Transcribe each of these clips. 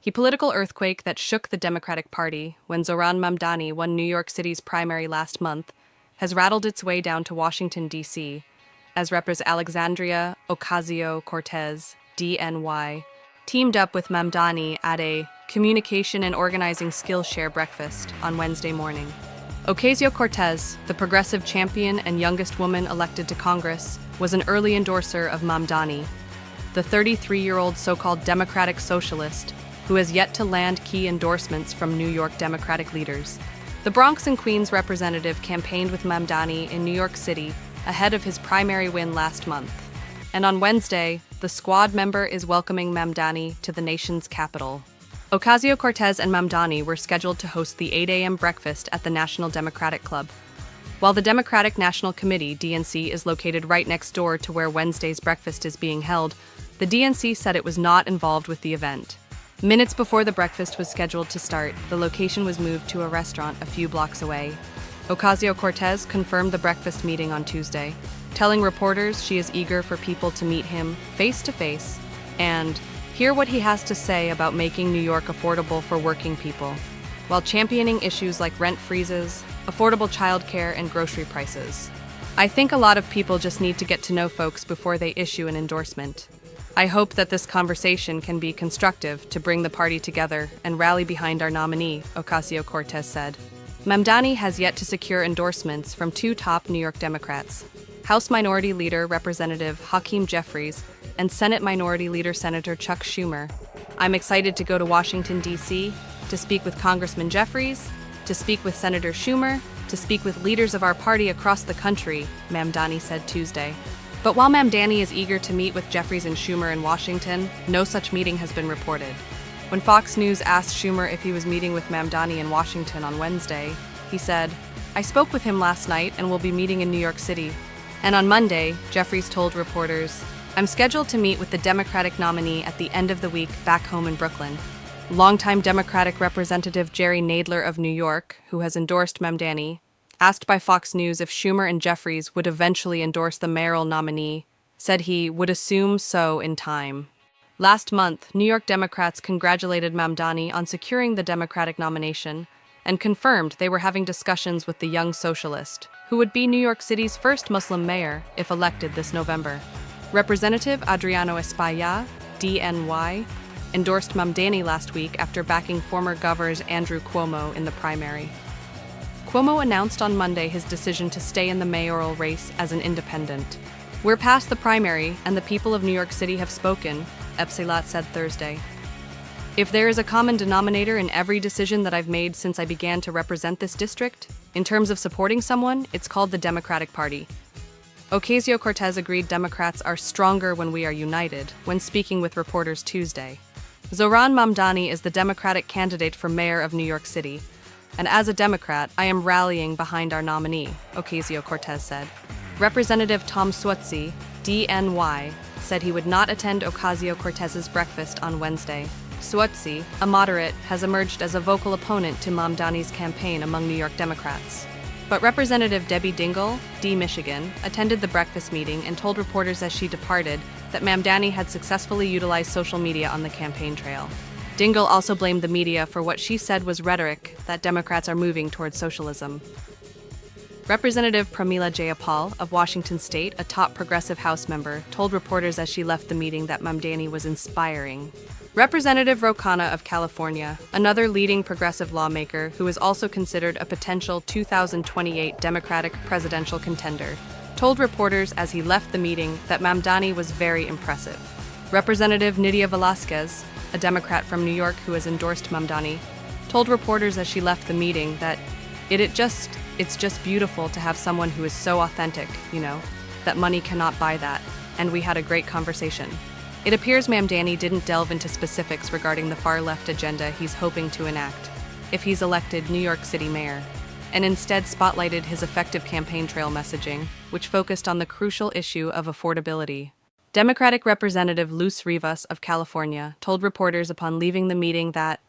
The political earthquake that shook the Democratic Party when Zohran Mamdani won New York City's primary last month has rattled its way down to Washington, D.C., as Representative Alexandria Ocasio-Cortez, DNY, teamed up with Mamdani at a communication and organizing skillshare breakfast on Wednesday morning. Ocasio-Cortez, the progressive champion and youngest woman elected to Congress, was an early endorser of Mamdani, the 33-year-old so-called Democratic Socialist, who has yet to land key endorsements from New York Democratic leaders. The Bronx and Queens representative campaigned with Mamdani in New York City ahead of his primary win last month. And on Wednesday, the squad member is welcoming Mamdani to the nation's capital. Ocasio-Cortez and Mamdani were scheduled to host the 8 a.m. breakfast at the National Democratic Club. While the Democratic National Committee, DNC, is located right next door to where Wednesday's breakfast is being held, the DNC said it was not involved with the event. Minutes before the breakfast was scheduled to start, the location was moved to a restaurant a few blocks away. Ocasio-Cortez confirmed the breakfast meeting on Tuesday, telling reporters she is eager for people to meet him face-to-face and hear what he has to say about making New York affordable for working people, while championing issues like rent freezes, affordable childcare, and grocery prices. I think a lot of people just need to get to know folks before they issue an endorsement. I hope that this conversation can be constructive to bring the party together and rally behind our nominee, Ocasio-Cortez said. Mamdani has yet to secure endorsements from two top New York Democrats, House Minority Leader Representative Schumer Jeffries and Senate Minority Leader Senator Chuck Schumer. I'm excited to go to Washington, D.C., to speak with Congressman Jeffries, to speak with Senator Schumer, to speak with leaders of our party across the country, Mamdani said Tuesday. But while Mamdani is eager to meet with Jeffries and Schumer in Washington, no such meeting has been reported. When Fox News asked Schumer if he was meeting with Mamdani in Washington on Wednesday, he said, "I spoke with him last night and will be meeting in New York City." And on Monday, Jeffries told reporters, "I'm scheduled to meet with the Democratic nominee at the end of the week back home in Brooklyn." Longtime Democratic Representative Jerry Nadler of New York, who has endorsed Mamdani, asked by Fox News if Schumer and Jeffries would eventually endorse the mayoral nominee, said he would assume so in time. Last month, New York Democrats congratulated Mamdani on securing the Democratic nomination and confirmed they were having discussions with the young Socialist, who would be New York City's first Muslim mayor if elected this November. Representative Adriano Espaillat, DNY, endorsed Mamdani last week after backing former Governor Andrew Cuomo in the primary. Cuomo announced on Monday his decision to stay in the mayoral race as an independent. "We're past the primary, and the people of New York City have spoken," Espaillat said Thursday. "If there is a common denominator in every decision that I've made since I began to represent this district, in terms of supporting someone, it's called the Democratic Party." Ocasio-Cortez agreed Democrats are stronger when we are united when speaking with reporters Tuesday. Zohran Mamdani is the Democratic candidate for mayor of New York City, and as a Democrat, I am rallying behind our nominee, Ocasio-Cortez said. Representative Tom Suozzi, DNY, said he would not attend Ocasio-Cortez's breakfast on Wednesday. Suozzi, a moderate, has emerged as a vocal opponent to Mamdani's campaign among New York Democrats. But Representative Debbie Dingell, D. Michigan, attended the breakfast meeting and told reporters as she departed that Mamdani had successfully utilized social media on the campaign trail. Dingell also blamed the media for what she said was rhetoric that Democrats are moving towards socialism. Representative Pramila Jayapal of Washington State, a top progressive House member, told reporters as she left the meeting that Mamdani was inspiring. Representative Ro Khanna of California, another leading progressive lawmaker who is also considered a potential 2028 Democratic presidential contender, told reporters as he left the meeting that Mamdani was very impressive. Representative Nydia Velázquez, a Democrat from New York who has endorsed Mamdani, told reporters as she left the meeting that it's just beautiful to have someone who is so authentic, that money cannot buy that, and we had a great conversation. It appears Mamdani didn't delve into specifics regarding the far-left agenda he's hoping to enact if he's elected New York City mayor, and instead spotlighted his effective campaign trail messaging, which focused on the crucial issue of affordability. Democratic Representative Luz Rivas of California told reporters upon leaving the meeting that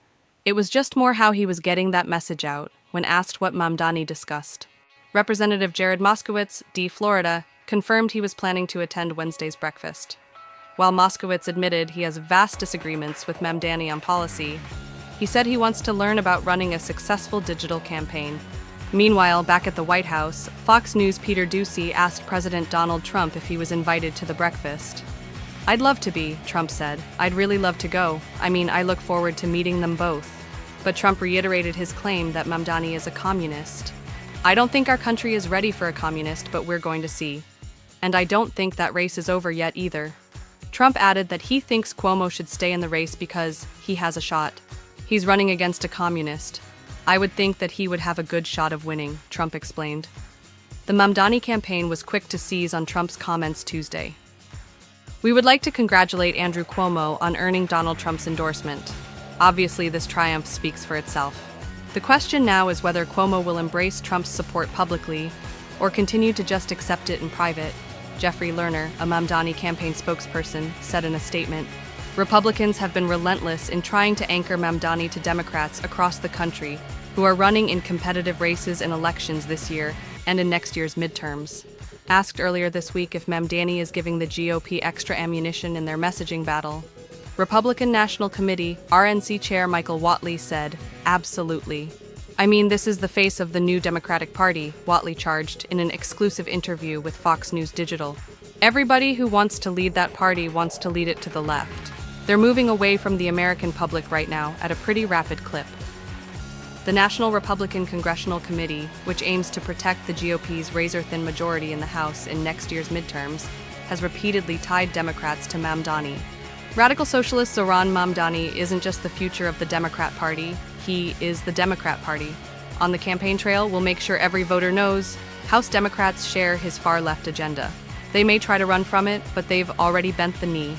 it was just more how he was getting that message out when asked what Mamdani discussed. Representative Jared Moskowitz, D. Florida, confirmed he was planning to attend Wednesday's breakfast. While Moskowitz admitted he has vast disagreements with Mamdani on policy, he said he wants to learn about running a successful digital campaign. Meanwhile, back at the White House, Fox News' Peter Doocy asked President Donald Trump if he was invited to the breakfast. "I'd love to be," Trump said. "I'd really love to go. I look forward to meeting them both." But Trump reiterated his claim that Mamdani is a communist. "I don't think our country is ready for a communist, but we're going to see. And I don't think that race is over yet either." Trump added that he thinks Cuomo should stay in the race because he has a shot. "He's running against a communist. I would think that he would have a good shot of winning," Trump explained. The Mamdani campaign was quick to seize on Trump's comments Tuesday. "We would like to congratulate Andrew Cuomo on earning Donald Trump's endorsement. Obviously, this triumph speaks for itself. The question now is whether Cuomo will embrace Trump's support publicly or continue to just accept it in private," Jeffrey Lerner, a Mamdani campaign spokesperson, said in a statement. Republicans have been relentless in trying to anchor Mamdani to Democrats across the country who are running in competitive races and elections this year and in next year's midterms. Asked earlier this week if Mamdani is giving the GOP extra ammunition in their messaging battle, Republican National Committee RNC Chair Michael Whatley said, "Absolutely. This is the face of the new Democratic Party," Whatley charged in an exclusive interview with Fox News Digital. "Everybody who wants to lead that party wants to lead it to the left. They're moving away from the American public right now at a pretty rapid clip." The National Republican Congressional Committee, which aims to protect the GOP's razor-thin majority in the House in next year's midterms, has repeatedly tied Democrats to Mamdani. Radical socialist Zohran Mamdani isn't just the future of the Democrat Party, he is the Democrat Party. On the campaign trail, we'll make sure every voter knows House Democrats share his far-left agenda. They may try to run from it, but they've already bent the knee.